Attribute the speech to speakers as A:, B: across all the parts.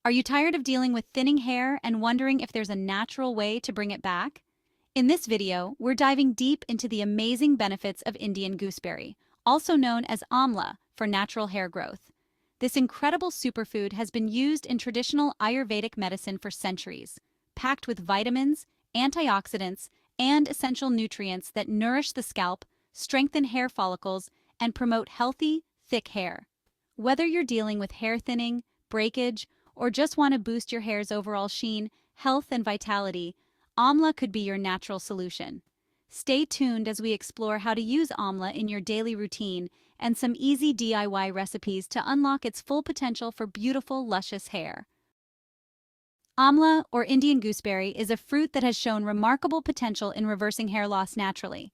A: Are you tired of dealing with thinning hair and wondering if there's a natural way to bring it back? In this video, we're diving deep into the amazing benefits of Indian gooseberry, also known as amla, for natural hair growth. This incredible superfood has been used in traditional Ayurvedic medicine for centuries, packed with vitamins, antioxidants, and essential nutrients that nourish the scalp, strengthen hair follicles, and promote healthy, thick hair. Whether you're dealing with hair thinning, breakage, or just want to boost your hair's overall sheen, health, and vitality, amla could be your natural solution. Stay tuned as we explore how to use amla in your daily routine and some easy DIY recipes to unlock its full potential for beautiful, luscious hair. Amla, or Indian gooseberry, is a fruit that has shown remarkable potential in reversing hair loss naturally.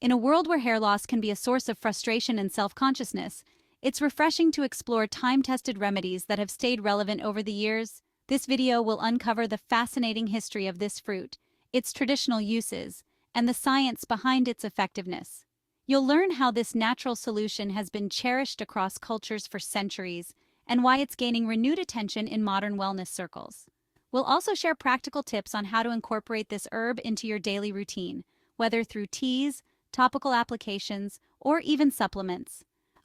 A: In a world where hair loss can be a source of frustration and self-consciousness, it's refreshing to explore time-tested remedies that have stayed relevant over the years. This video will uncover the fascinating history of this fruit, its traditional uses, and the science behind its effectiveness. You'll learn how this natural solution has been cherished across cultures for centuries and why it's gaining renewed attention in modern wellness circles. We'll also share practical tips on how to incorporate this herb into your daily routine, whether through teas, topical applications, or even supplements.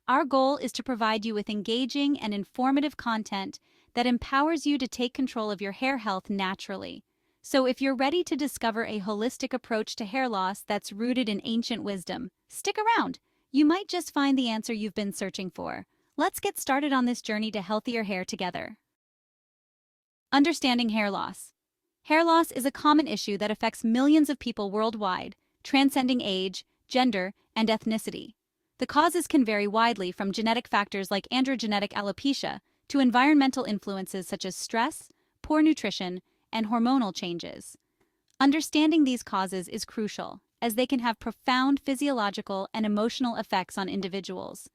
A: Our goal is to provide you with engaging and informative content that empowers you to take control of your hair health naturally. So if you're ready to discover a holistic approach to hair loss that's rooted in ancient wisdom, stick around. You might just find the answer you've been searching for. Let's get started on this journey to healthier hair together. Understanding hair loss. Hair loss is a common issue that affects millions of people worldwide, transcending age, gender, and ethnicity. The causes can vary widely, from genetic factors like androgenetic alopecia to environmental influences such as stress, poor nutrition, and hormonal changes. Understanding these causes is crucial, as they can have profound physiological and emotional effects on individuals.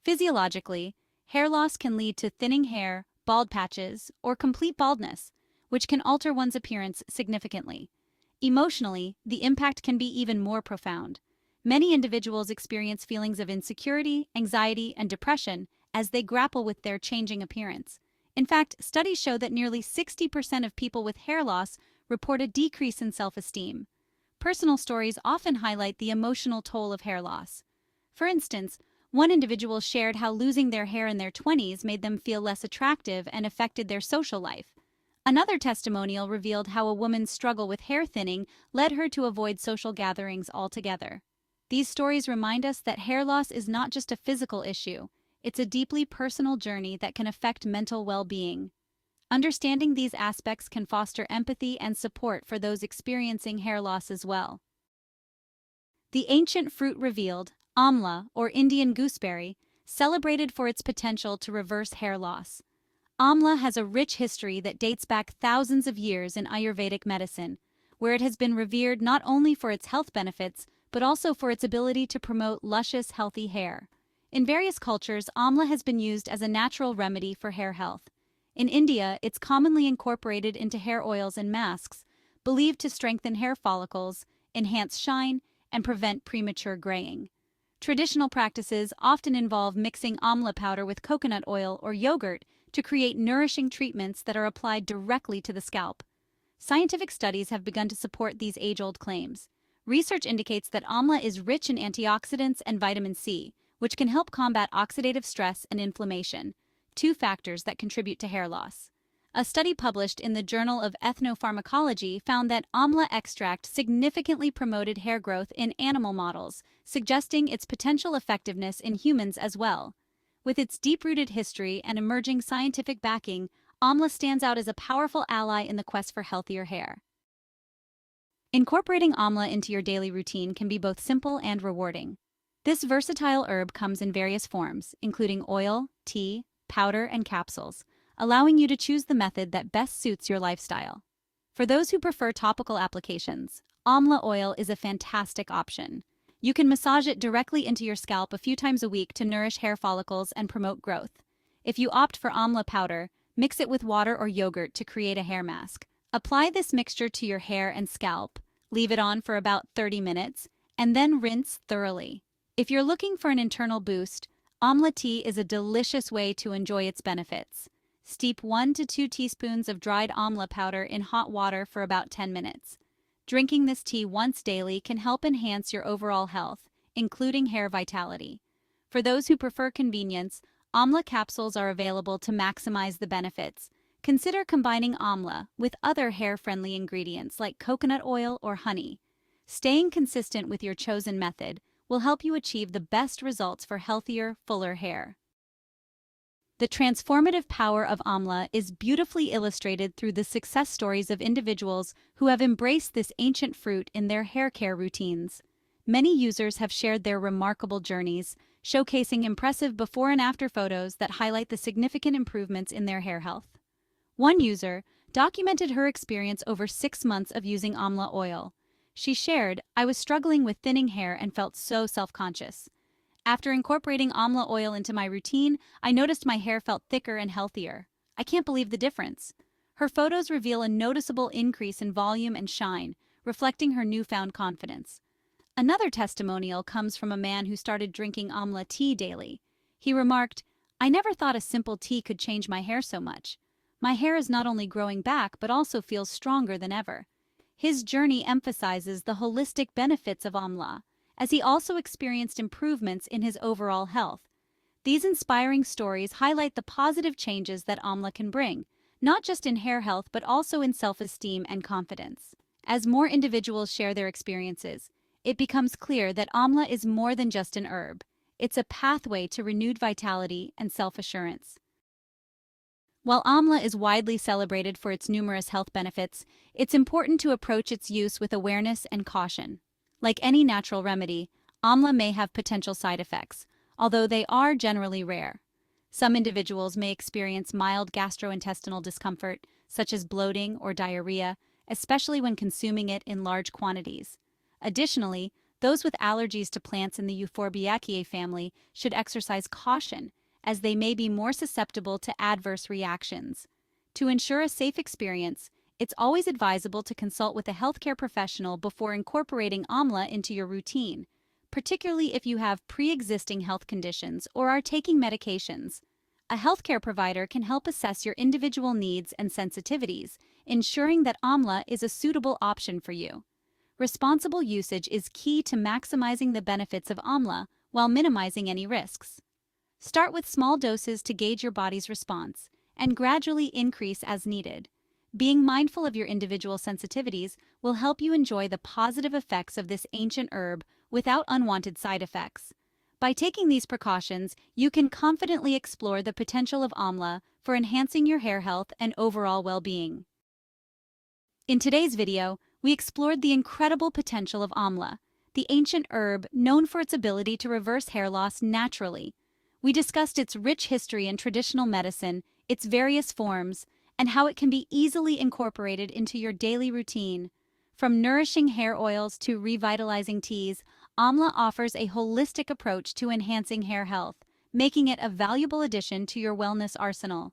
A: Physiologically, hair loss can lead to thinning hair, bald patches, or complete baldness, which can alter one's appearance significantly. Emotionally, the impact can be even more profound. Many individuals experience feelings of insecurity, anxiety, and depression as they grapple with their changing appearance. In fact, studies show that nearly 60% of people with hair loss report a decrease in self-esteem. Personal stories often highlight the emotional toll of hair loss. For instance, one individual shared how losing their hair in their 20s made them feel less attractive and affected their social life. Another testimonial revealed how a woman's struggle with hair thinning led her to avoid social gatherings altogether. These stories remind us that hair loss is not just a physical issue, it's a deeply personal journey that can affect mental well-being. Understanding these aspects can foster empathy and support for those experiencing hair loss as well. The ancient fruit revealed, amla, or Indian gooseberry, celebrated for its potential to reverse hair loss. Amla has a rich history that dates back thousands of years in Ayurvedic medicine, where it has been revered not only for its health benefits, but also for its ability to promote luscious, healthy hair. In various cultures, amla has been used as a natural remedy for hair health. In India, it's commonly incorporated into hair oils and masks, believed to strengthen hair follicles, enhance shine, and prevent premature graying. Traditional practices often involve mixing amla powder with coconut oil or yogurt to create nourishing treatments that are applied directly to the scalp. Scientific studies have begun to support these age-old claims. Research indicates that amla is rich in antioxidants and vitamin C, which can help combat oxidative stress and inflammation, two factors that contribute to hair loss. A study published in the Journal of Ethnopharmacology found that amla extract significantly promoted hair growth in animal models, suggesting its potential effectiveness in humans as well. With its deep-rooted history and emerging scientific backing, amla stands out as a powerful ally in the quest for healthier hair. Incorporating amla into your daily routine can be both simple and rewarding. This versatile herb comes in various forms, including oil, tea, powder, and capsules, allowing you to choose the method that best suits your lifestyle. For those who prefer topical applications, amla oil is a fantastic option. You can massage it directly into your scalp a few times a week to nourish hair follicles and promote growth. If you opt for amla powder, mix it with water or yogurt to create a hair mask. Apply this mixture to your hair and scalp, leave it on for about 30 minutes, and then rinse thoroughly. If you're looking for an internal boost, amla tea is a delicious way to enjoy its benefits. Steep 1 to 2 teaspoons of dried amla powder in hot water for about 10 minutes. Drinking this tea once daily can help enhance your overall health, including hair vitality. For those who prefer convenience, amla capsules are available to maximize the benefits. Consider combining amla with other hair-friendly ingredients like coconut oil or honey. Staying consistent with your chosen method will help you achieve the best results for healthier, fuller hair. The transformative power of amla is beautifully illustrated through the success stories of individuals who have embraced this ancient fruit in their hair care routines. Many users have shared their remarkable journeys, showcasing impressive before and after photos that highlight the significant improvements in their hair health. One user documented her experience over 6 months of using amla oil. She shared, "I was struggling with thinning hair and felt so self-conscious. After incorporating amla oil into my routine, I noticed my hair felt thicker and healthier. I can't believe the difference." Her photos reveal a noticeable increase in volume and shine, reflecting her newfound confidence. Another testimonial comes from a man who started drinking amla tea daily. He remarked, "I never thought a simple tea could change my hair so much. My hair is not only growing back but also feels stronger than ever." His journey emphasizes the holistic benefits of amla, as he also experienced improvements in his overall health. These inspiring stories highlight the positive changes that amla can bring, not just in hair health but also in self-esteem and confidence. As more individuals share their experiences, it becomes clear that amla is more than just an herb. It's a pathway to renewed vitality and self-assurance. While amla is widely celebrated for its numerous health benefits, it's important to approach its use with awareness and caution. Like any natural remedy, amla may have potential side effects, although they are generally rare. Some individuals may experience mild gastrointestinal discomfort, such as bloating or diarrhea, especially when consuming it in large quantities. Additionally, those with allergies to plants in the Euphorbiaceae family should exercise caution, as they may be more susceptible to adverse reactions. To ensure a safe experience, it's always advisable to consult with a healthcare professional before incorporating amla into your routine, particularly if you have pre-existing health conditions or are taking medications. A healthcare provider can help assess your individual needs and sensitivities, ensuring that amla is a suitable option for you. Responsible usage is key to maximizing the benefits of amla while minimizing any risks. Start with small doses to gauge your body's response, and gradually increase as needed. Being mindful of your individual sensitivities will help you enjoy the positive effects of this ancient herb without unwanted side effects. By taking these precautions, you can confidently explore the potential of amla for enhancing your hair health and overall well-being. In today's video, we explored the incredible potential of amla, the ancient herb known for its ability to reverse hair loss naturally. We discussed its rich history in traditional medicine, its various forms, and how it can be easily incorporated into your daily routine. From nourishing hair oils to revitalizing teas, amla offers a holistic approach to enhancing hair health, making it a valuable addition to your wellness arsenal.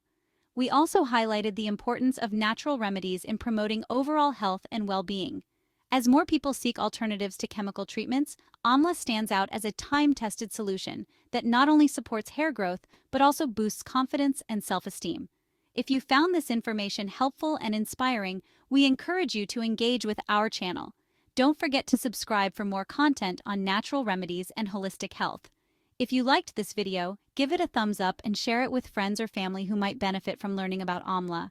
A: We also highlighted the importance of natural remedies in promoting overall health and well-being. As more people seek alternatives to chemical treatments, amla stands out as a time-tested solution that not only supports hair growth but also boosts confidence and self-esteem. If you found this information helpful and inspiring, we encourage you to engage with our channel. Don't forget to subscribe for more content on natural remedies and holistic health. If you liked this video, give it a thumbs up and share it with friends or family who might benefit from learning about amla.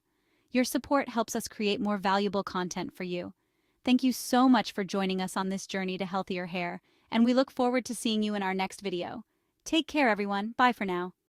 A: Your support helps us create more valuable content for you. Thank you so much for joining us on this journey to healthier hair, and we look forward to seeing you in our next video. Take care, everyone. Bye for now.